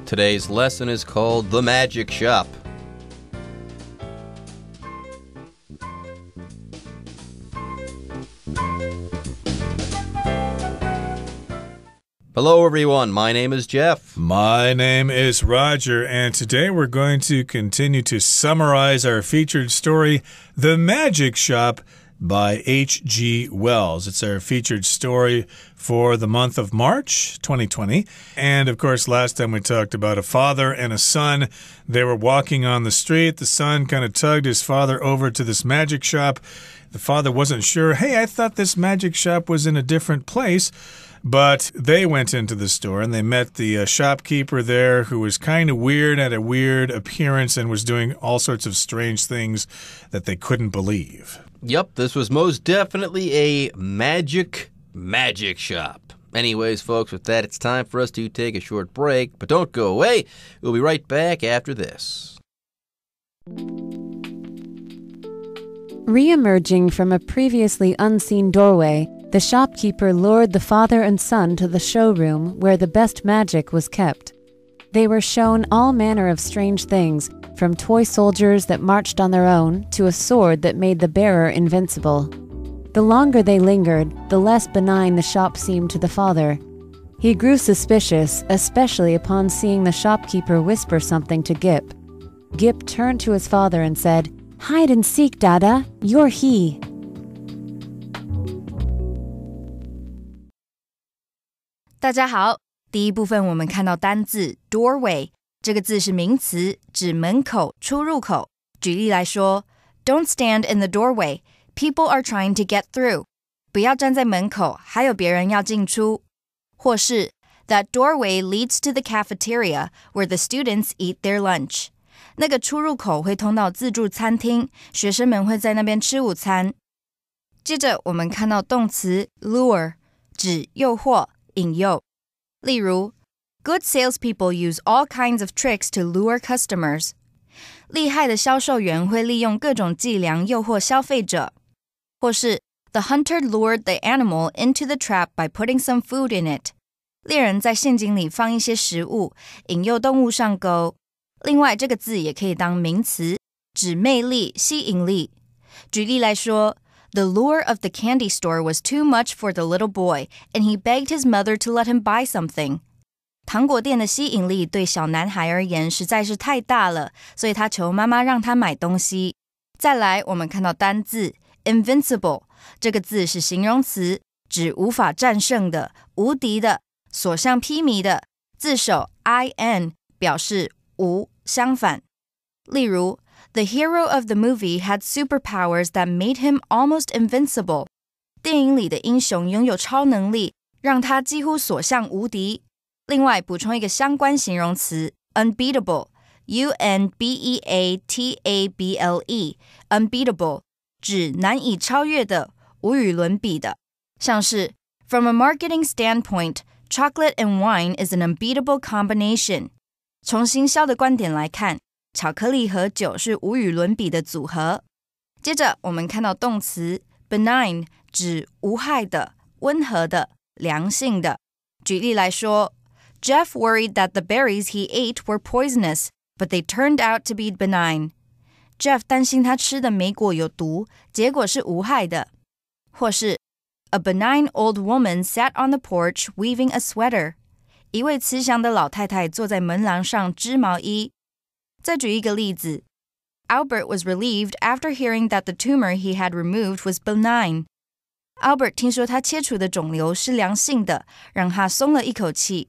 Today's lesson is called The Magic Shop. Hello, everyone. My name is Jeff. My name is Roger, and today we're going to continue to summarize our featured story, The Magic Shop by H.G. Wells. It's our featured story for the month of March 2020. And, of course, last time we talked about a father and a son. They were walking on the street. The son kind of tugged his father over to this magic shop. The father wasn't sure. Hey, I thought this magic shop was in a different place. But they went into the store and they met the shopkeeper there who was kind of weird, had a weird appearance, and was doing all sorts of strange things that they couldn't believe. Yep, this was most definitely a magic shop. Anyways, folks, with that, it's time for us to take a short break. But don't go away. We'll be right back after this. Re-emerging from a previously unseen doorway, the shopkeeper lured the father and son to the showroom where the best magic was kept. They were shown all manner of strange things, from toy soldiers that marched on their own to a sword that made the bearer invincible. The longer they lingered, the less benign the shop seemed to the father. He grew suspicious, especially upon seeing the shopkeeper whisper something to Gip. Gip turned to his father and said, "Hide and seek, Dada. You're he." 大家好，第一部分我们看到单字 doorway， 这个字是名词，指门口、出入口。举例来说 ，Don't stand in the doorway. People are trying to get through. 不要站在门口，还有别人要进出。或是 That doorway leads to the cafeteria where the students eat their lunch. 那个出入口会通到自助餐厅，学生们会在那边吃午餐。接着我们看到动词 lure， 指诱惑、引诱。例如 Good salespeople use all kinds of tricks to lure customers. 厉害的销售员会利用各种伎俩诱惑消费者。或是 The hunter lured the animal into the trap by putting some food in it. 猎人在陷阱里放一些食物，引诱动物上钩。另外，这个字也可以当名词，指魅力、吸引力。举例来说 The lure of the candy store was too much for the little boy, and he begged his mother to let him buy something. 糖果店的吸引力对小男孩而言实在是太大了，所以他求妈妈让他买东西。再来，我们看到单字 Invincible， 这个字是形容词，指无法战胜的、无敌的、所向披靡的。字首 in 表示无，相反。例如The hero of the movie had superpowers that made him almost invincible. 电影里的英雄拥有超能力，让他几乎所向无敌。另外，补充一个相关形容词 unbeatable, U-N-B-E-A-T-A-B-L-E, unbeatable, 指难以超越的、无与伦比的。像是 From a marketing standpoint, chocolate and wine is an unbeatable combination. 从行销的观点来看，巧克力和酒是无与伦比的组合。接着我们看到动词 benign， 指无害的、温和的、良性的。举例来说 Jeff worried that the berries he ate were poisonous, but they turned out to be benign. Jeff 担心他吃的莓果有毒，结果是无害的。或是 A benign old woman sat on the porch weaving a sweater. 一位慈祥的老太太坐在门廊上织毛衣。再举一个例子 Albert was relieved after hearing that the tumor he had removed was benign. Albert 听说他切除的肿瘤是良性的，让他松了一口气。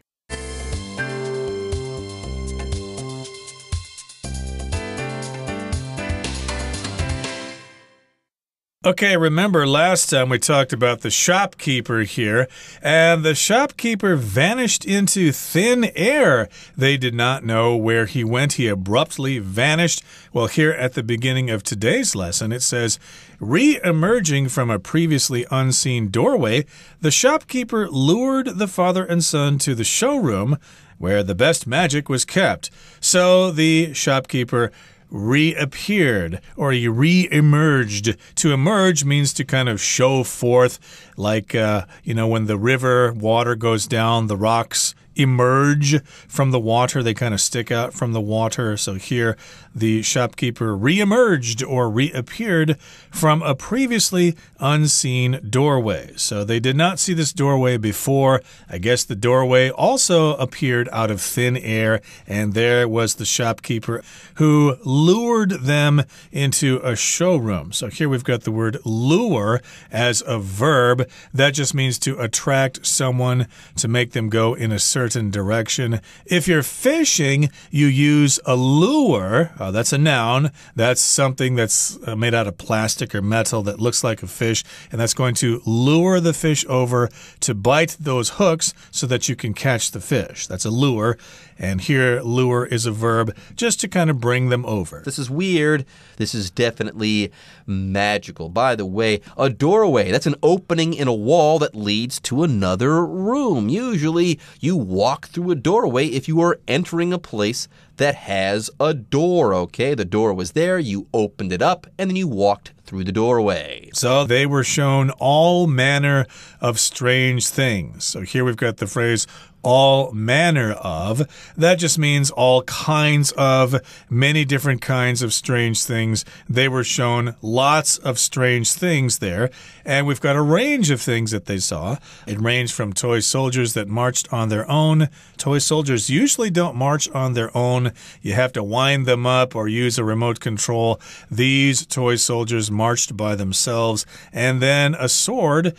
Okay, remember last time we talked about the shopkeeper here, and the shopkeeper vanished into thin air. They did not know where he went. He abruptly vanished. Well, here at the beginning of today's lesson, it says, re-emerging from a previously unseen doorway, the shopkeeper lured the father and son to the showroom where the best magic was kept. So the shopkeeper reappeared, or he re-emerged. To emerge means to kind of show forth, like, when the river water goes down, the rocks emerge from the water. They kind of stick out from the water. So here, the shopkeeper re-emerged or reappeared from a previously unseen doorway. So they did not see this doorway before. I guess the doorway also appeared out of thin air, and there was the shopkeeper who lured them into a showroom. So here we've got the word lure as a verb. That just means to attract someone, to make them go in a certain direction. If you're fishing, you use a lure. That's a noun. That's something that's made out of plastic or metal that looks like a fish, and that's going to lure the fish over to bite those hooks so that you can catch the fish. That's a lure. And here, lure is a verb just to kind of bring them over. This is weird. This is definitely magical. By the way, a doorway, that's an opening in a wall that leads to another room. Usually, you walk through a doorway if you are entering a place that has a door, okay? The door was there, you opened it up, and then you walked through the doorway. So they were shown all manner of strange things. So here we've got the phrase all manner of. That just means all kinds of, many different kinds of strange things. They were shown lots of strange things there. And we've got a range of things that they saw. It ranged from toy soldiers that marched on their own. Toy soldiers usually don't march on their own. You have to wind them up or use a remote control. These toy soldiers marched by themselves. And then a sword,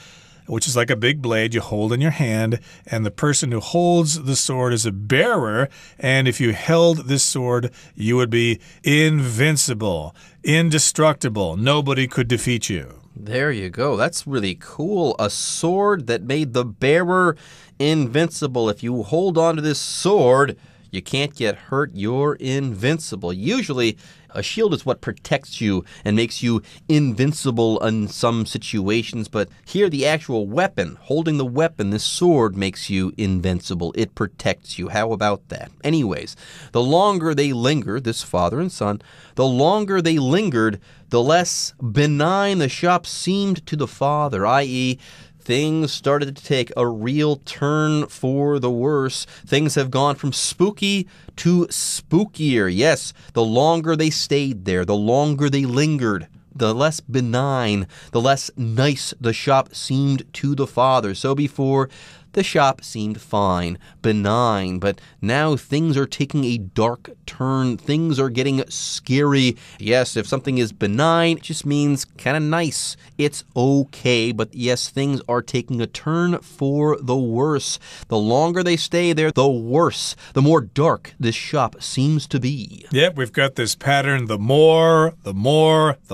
which is like a big blade you hold in your hand, and the person who holds the sword is a bearer, and if you held this sword, you would be invincible, indestructible. Nobody could defeat you. There you go. That's really cool. A sword that made the bearer invincible. If you hold on to this sword, you can't get hurt. You're invincible. Usually, a shield is what protects you and makes you invincible in some situations. But here, the actual weapon, holding the weapon, this sword, makes you invincible. It protects you. How about that? Anyways, the longer they lingered, this father and son, the longer they lingered, the less benign the shop seemed to the father, i.e., things started to take a real turn for the worse. Things have gone from spooky to spookier. Yes, the longer they stayed there, the longer they lingered, the less benign, the less nice the shop seemed to the father. So before, the shop seemed fine, benign, but now things are taking a dark turn. Things are getting scary. Yes, if something is benign, it just means kind of nice. It's okay, but yes, things are taking a turn for the worse. The longer they stay there, the worse, the more dark this shop seems to be. Yep, we've got this pattern, the more, the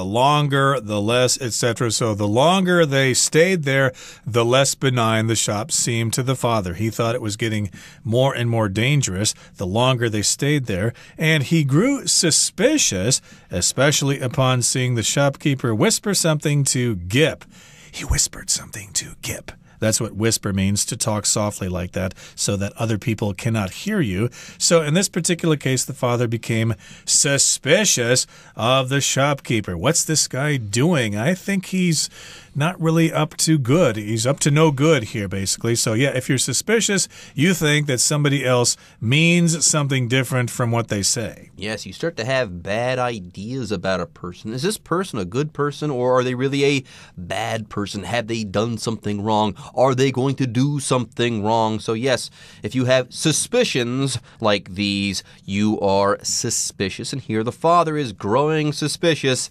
longer, the less, etc. So the longer they stayed there, the less benign the shop seemed to the father. He thought it was getting more and more dangerous the longer they stayed there, and he grew suspicious, especially upon seeing the shopkeeper whisper something to Gip. He whispered something to Gip. That's what whisper means, to talk softly like that so that other people cannot hear you. So in this particular case, the father became suspicious of the shopkeeper. What's this guy doing? I think he's not really up to good. He's up to no good here, basically. So yeah, if you're suspicious, you think that somebody else means something different from what they say. Yes, you start to have bad ideas about a person. Is this person a good person, or are they really a bad person? Have they done something wrong? Are they going to do something wrong? So yes, if you have suspicions like these, you are suspicious. And here the father is growing suspicious,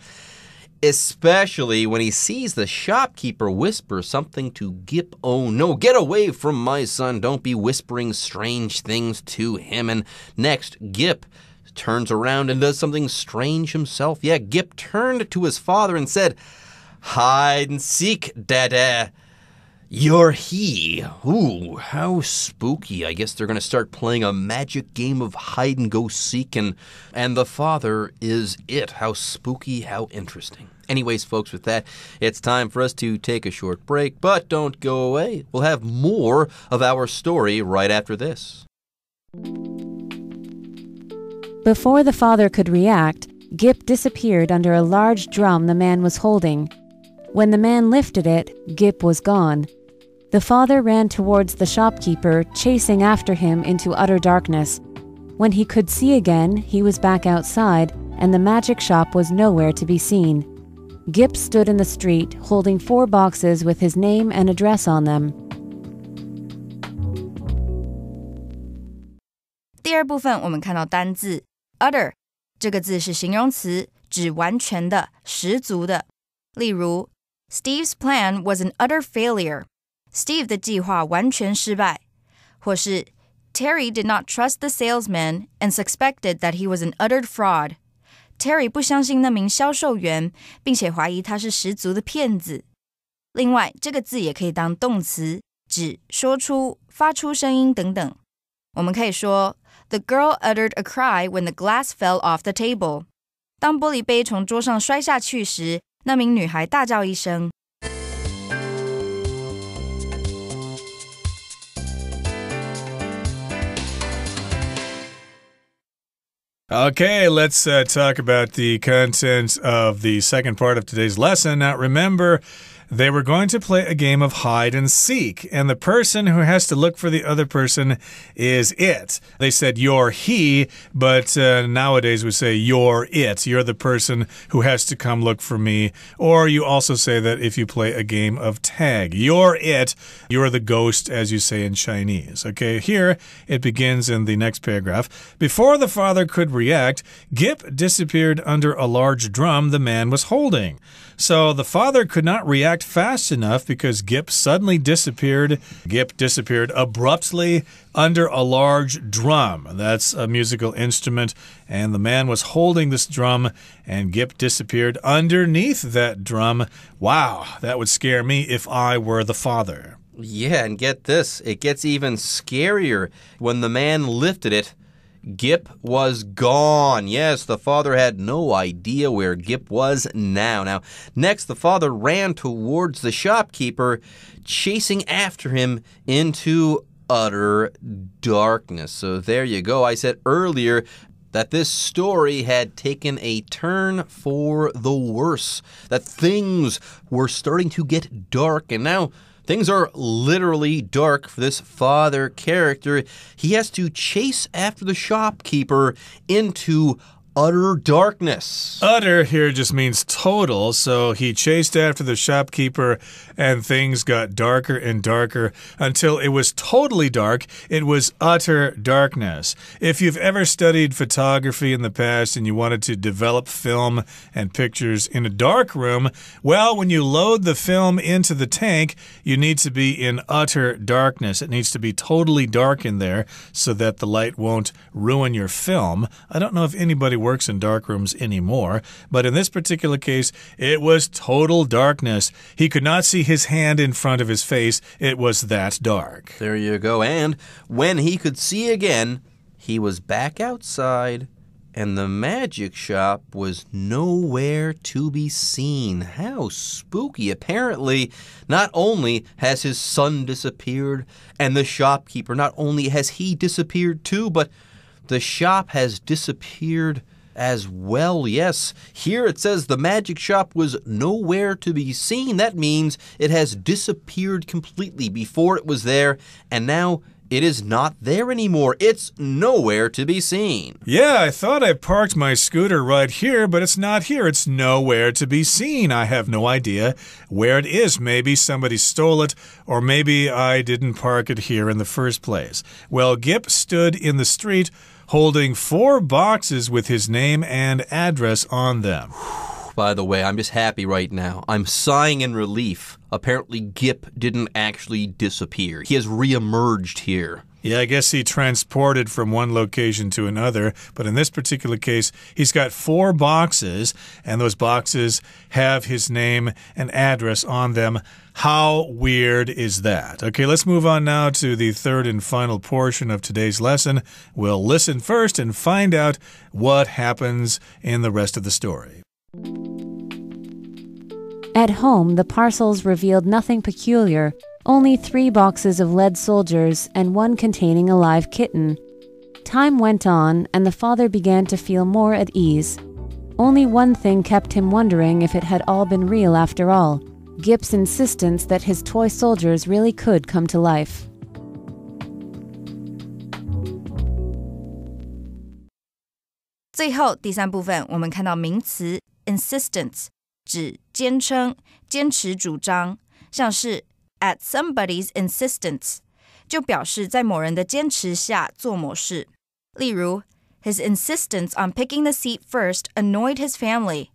especially when he sees the shopkeeper whisper something to Gip. Oh no, get away from my son. Don't be whispering strange things to him. And next, Gip turns around and does something strange himself. Yeah, Gip turned to his father and said, "Hide and seek, Dada. You're he." Ooh, how spooky. I guess they're going to start playing a magic game of hide and go seek, and the father is it. How spooky, how interesting. Anyways, folks, with that, it's time for us to take a short break, but don't go away. We'll have more of our story right after this. Before the father could react, Gip disappeared under a large drum the man was holding. When the man lifted it, Gip was gone. The father ran towards the shopkeeper, chasing after him into utter darkness. When he could see again, he was back outside, and the magic shop was nowhere to be seen. Gip stood in the street, holding 4 boxes with his name and address on them. 第二部分我们看到单字 utter 这个字是形容词，指完全的、十足的。例如 Steve's plan was an utter failure. Steve 的计划完全失败。或是 Terry did not trust the salesman and suspected that he was an utter fraud. Terry 不相信那名销售员，并且怀疑他是十足的骗子。另外，这个字也可以当动词，指说出、发出声音等等。我们可以说 The girl uttered a cry when the glass fell off the table. 当玻璃杯从桌上摔下去时，那名女孩大叫一声。Okay, let's talk about the contents of the second part of today's lesson. Now, remember, they were going to play a game of hide and seek, and the person who has to look for the other person is it. They said you're he, but nowadays we say you're it. You're the person who has to come look for me. Or you also say that if you play a game of tag. You're it. You're the ghost, as you say in Chinese. Okay, here it begins in the next paragraph. Before the father could react, Gip disappeared under a large drum the man was holding. So the father could not react fast enough because Gip suddenly disappeared. Gip disappeared abruptly under a large drum. That's a musical instrument, and the man was holding this drum, and Gip disappeared underneath that drum. Wow, that would scare me if I were the father. Yeah, and get this, it gets even scarier. When the man lifted it, Gip was gone. Yes, the father had no idea where Gip was now. Now, next, the father ran towards the shopkeeper, chasing after him into utter darkness. So there you go. I said earlier that this story had taken a turn for the worse, that things were starting to get dark, and now things are literally dark for this father character. He has to chase after the shopkeeper into utter darkness. Utter here just means total, so he chased after the shopkeeper and things got darker and darker until it was totally dark. It was utter darkness. If you've ever studied photography in the past and you wanted to develop film and pictures in a dark room, well, when you load the film into the tank, you need to be in utter darkness. It needs to be totally dark in there so that the light won't ruin your film. I don't know if anybody works in dark rooms anymore, but in this particular case, it was total darkness. He could not see his hand in front of his face. It was that dark. There you go. And when he could see again, he was back outside, and the magic shop was nowhere to be seen. How spooky. Apparently, not only has his son disappeared, and the shopkeeper, not only has he disappeared too, but the shop has disappeared as well. Yes, here it says the magic shop was nowhere to be seen. That means it has disappeared completely. Before it was there, and now it is not there anymore. It's nowhere to be seen. Yeah, I thought I parked my scooter right here, but it's not here. It's nowhere to be seen. I have no idea where it is. Maybe somebody stole it, or maybe I didn't park it here in the first place. Well, Gip stood in the street holding 4 boxes with his name and address on them. By the way, I'm just happy right now. I'm sighing in relief. Apparently, Gip didn't actually disappear. He has reemerged here. Yeah, I guess he transported from one location to another, but in this particular case, he's got 4 boxes, and those boxes have his name and address on them. How weird is that? Okay, let's move on now to the third and final portion of today's lesson. We'll listen first and find out what happens in the rest of the story. At home, the parcels revealed nothing peculiar. Only 3 boxes of lead soldiers and 1 containing a live kitten. Time went on, and the father began to feel more at ease. Only one thing kept him wondering if it had all been real after all. Gip's insistence that his toy soldiers really could come to life. 最后第三部分，我们看到名词 insistence 指坚称、坚持主张，像是 at somebody's insistence 就表示在某人的坚持下做某事。例如 His insistence on picking the seat first annoyed his family.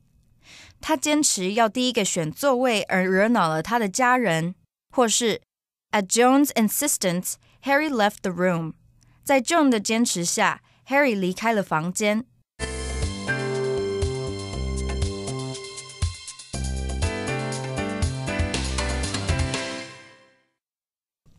他坚持要第一个选座位而惹恼了他的家人。或是 At Joan's insistence, Harry left the room. 在 Joan 的坚持下 Harry 离开了房间。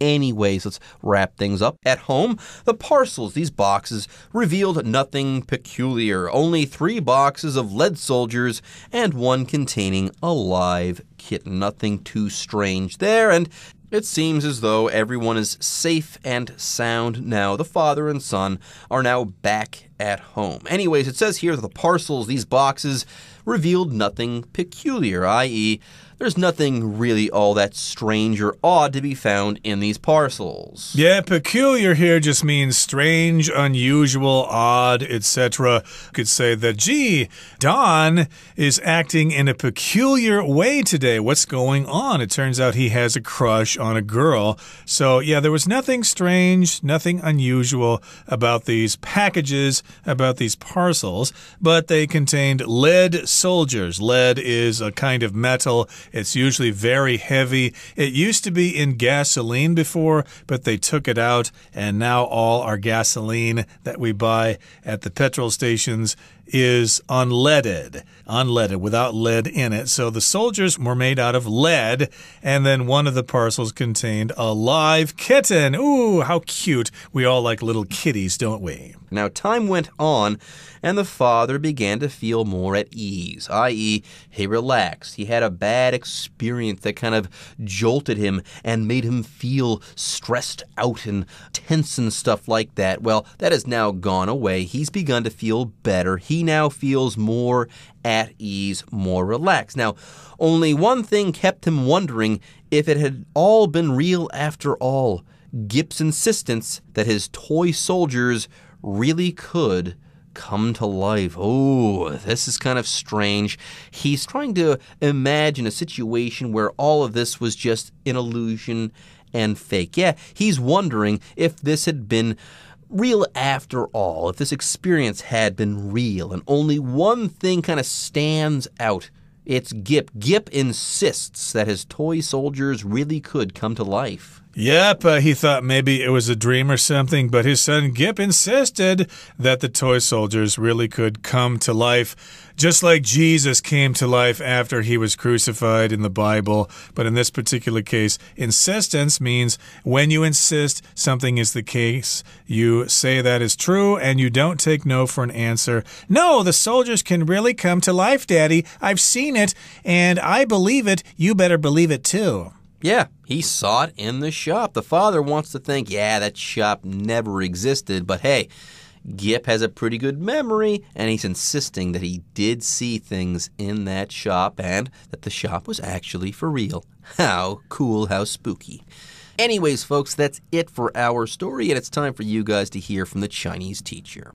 Anyways, let's wrap things up. At home, the parcels, these boxes, revealed nothing peculiar. Only 3 boxes of lead soldiers and 1 containing a live kitten. Nothing too strange there, and it seems as though everyone is safe and sound now. The father and son are now back at home. Anyways, it says here that the parcels, these boxes, revealed nothing peculiar, i.e., there's nothing really all that strange or odd to be found in these parcels. Yeah, peculiar here just means strange, unusual, odd, etc. You could say that, gee, Don is acting in a peculiar way today. What's going on? It turns out he has a crush on a girl. So, yeah, there was nothing strange, nothing unusual about these packages, about these parcels, but they contained lead soldiers. Lead is a kind of metal. It's usually very heavy. It used to be in gasoline before, but they took it out, and now all our gasoline that we buy at the petrol stations is unleaded, without lead in it. So the soldiers were made out of lead, and then one of the parcels contained a live kitten. Ooh, how cute. We all like little kitties, don't we? Now, time went on, and the father began to feel more at ease, i.e., he relaxed. He had a bad experience that kind of jolted him and made him feel stressed out and tense and stuff like that. Well, that has now gone away. He's begun to feel better. He now feels more at ease, more relaxed. Now, only one thing kept him wondering if it had all been real after all. Gip's insistence that his toy soldiers really could come to life. Oh, this is kind of strange. He's trying to imagine a situation where all of this was just an illusion and fake. Yeah, he's wondering if this had been real after all, if this experience had been real, and only one thing kind of stands out. It's Gip. Gip insists that his toy soldiers really could come to life. Yep, he thought maybe it was a dream or something, but his son Gip insisted that the toy soldiers really could come to life, just like Jesus came to life after he was crucified in the Bible. But in this particular case, insistence means when you insist something is the case, you say that is true, and you don't take no for an answer. No, the soldiers can really come to life, Daddy. I've seen it, and I believe it. You better believe it too. Yeah, he saw it in the shop. The father wants to think, yeah, that shop never existed, but hey, Gip has a pretty good memory, and he's insisting that he did see things in that shop and that the shop was actually for real. How cool, how spooky. Anyways, folks, that's it for our story, and it's time for you guys to hear from the Chinese teacher.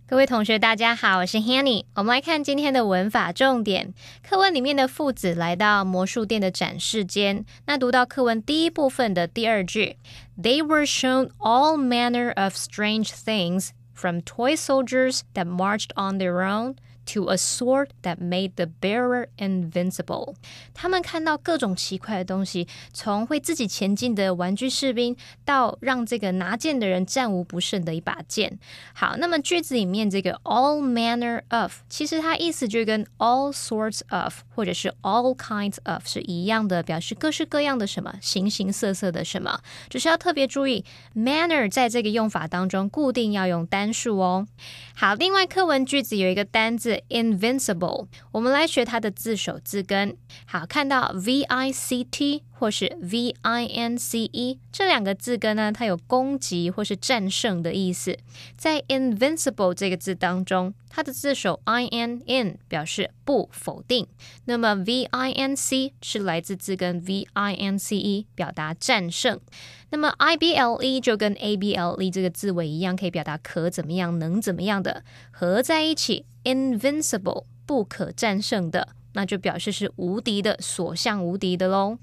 各位同学大家好，我是 Hanny。 我们来看今天的文法重点。课文里面的父子来到魔术店的展示间，那读到课文第一部分的第二句， They were shown all manner of strange things, from toy soldiers that marched on their own to a sword that made the bearer invincible. 他们看到各种奇怪的东西，从会自己前进的玩具士兵，到让这个拿剑的人战无不胜的一把剑。好，那么句子里面这个 all manner of， 其实它意思就跟 all sorts of 或者是 all kinds of 是一样的，表示各式各样的什么，形形色色的什么。只是要特别注意 manner 在这个用法当中固定要用单数哦。好，另外课文句子有一个单字Invincible， 我们来学它的字首字根。好，看到 VICT 或是 vince 这两个字根呢，它有攻击或是战胜的意思。在 invincible 这个字当中，它的字首 in 表示不否定，那么 vinc 是来自字根 vince 表达战胜。那么 ible 就跟 able 这个字尾一样，可以表达可怎么样能怎么样的，合在一起 invincible 不可战胜的，那就表示是无敌的，所向无敌的咯。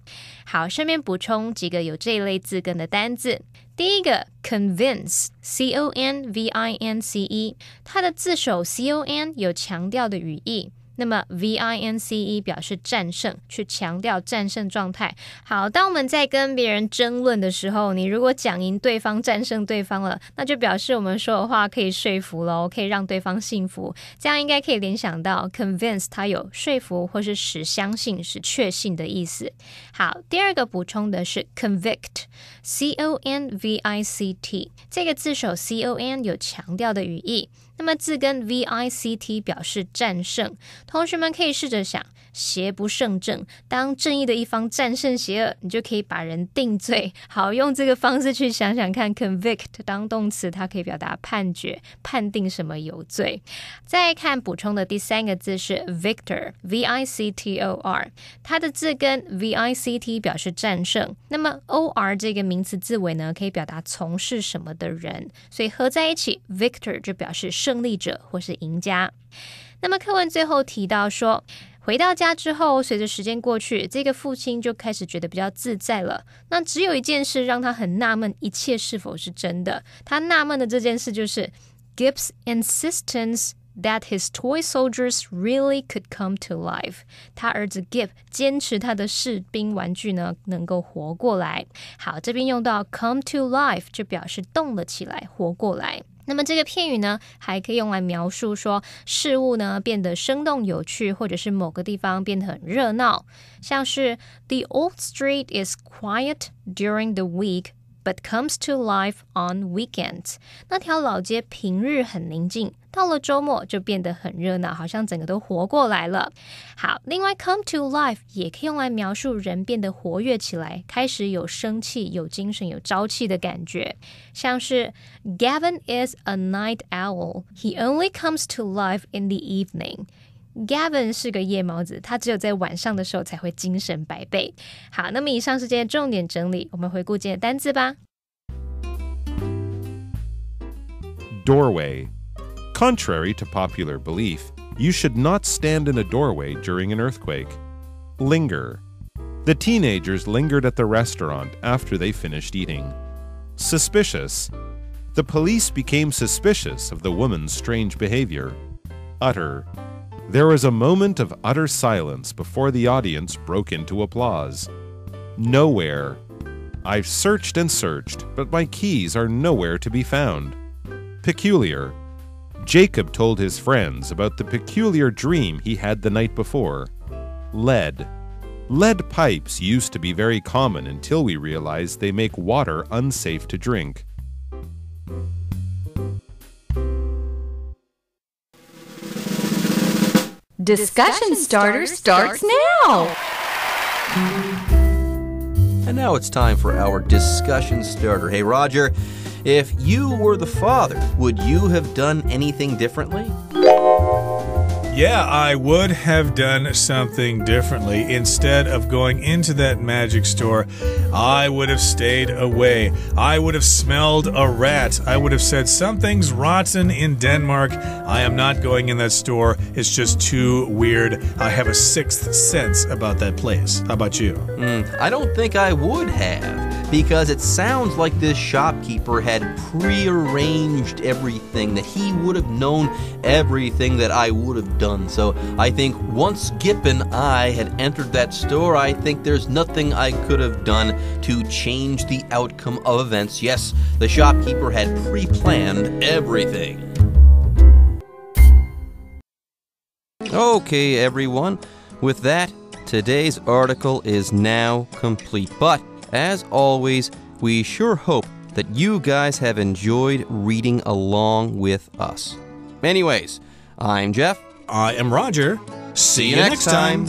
好，顺便补充几个有这一类字根的单字。第一个 convince convince 它的字首 con 有强调的语义，那么 vince 表示战胜，去强调战胜状态。好，当我们在跟别人争论的时候，你如果讲赢对方，战胜对方了，那就表示我们说的话可以说服咯，可以让对方信服。这样应该可以联想到 convince 它有说服或是使相信、使确信的意思。好，第二个补充的是 convict convict 这个字首 con 有强调的语义，那么字根 vict 表示战胜。同学们可以试着想，邪不胜正，当正义的一方战胜邪恶，你就可以把人定罪。好，用这个方式去想想看 convict 当动词，它可以表达判决，判定什么有罪。再看补充的第三个字是 victor victor 它的字根 vict 表示战胜，那么 or 这个名词字尾呢，可以表达从事什么的人，所以合在一起 victor 就表示胜利者或是赢家。那么课文最后提到说，回到家之后，随着时间过去，这个父亲就开始觉得比较自在了。那只有一件事让他很纳闷，一切是否是真的？他纳闷的这件事就是 Gip's insistence that his toy soldiers really could come to life. 他儿子 Gip 坚持他的士兵玩具呢能够活过来。好，这边用到 come to life 就表示动了起来，活过来。那么这个片语呢，还可以用来描述说事物呢变得生动有趣，或者是某个地方变得很热闹，像是 The old street is quiet during the week but comes to life on weekends. 那条老街平日很宁静，到了周末就变得很热闹，好像整个都活过来了。好，另外 come to life 也可以用来描述人变得活跃起来，开始有生气、有精神、有朝气的感觉，像是 Gavin is a night owl. He only comes to life in the evening.Gavin 是个夜猫子，他只有在晚上的时候才会精神百倍。好，那么以上是今天重点整理，我们回顾今天的单字吧。Doorway. Contrary to popular belief, you should not stand in a doorway during an earthquake. Linger. The teenagers lingered at the restaurant after they finished eating. Suspicious. The police became suspicious of the woman's strange behavior. Utter.There was a moment of utter silence before the audience broke into applause. Nowhere. I've searched and searched, but my keys are nowhere to be found. Peculiar. Jacob told his friends about the peculiar dream he had the night before. Lead. Lead pipes used to be very common until we realized they make water unsafe to drink.Discussion starter starts now! And now it's time for our discussion starter. Hey, Roger, if you were the father, would you have done anything differently? Yeah, I would have done something differently. Instead of going into that magic store, I would have stayed away. I would have smelled a rat. I would have said, something's rotten in Denmark. I am not going in that store. It's just too weird. I have a sixth sense about that place. How about you? I don't think I would have, because it sounds like this shopkeeper had prearranged everything, that he would have known everything that I would have done. So I think once Gip and I had entered that store, I think there's nothing I could have done to change the outcome of events. Yes, the shopkeeper had pre-planned everything. Okay, everyone. With that, today's article is now complete. But, as always, we sure hope that you guys have enjoyed reading along with us. Anyways, I'm Jeff. I am Roger. See you next time.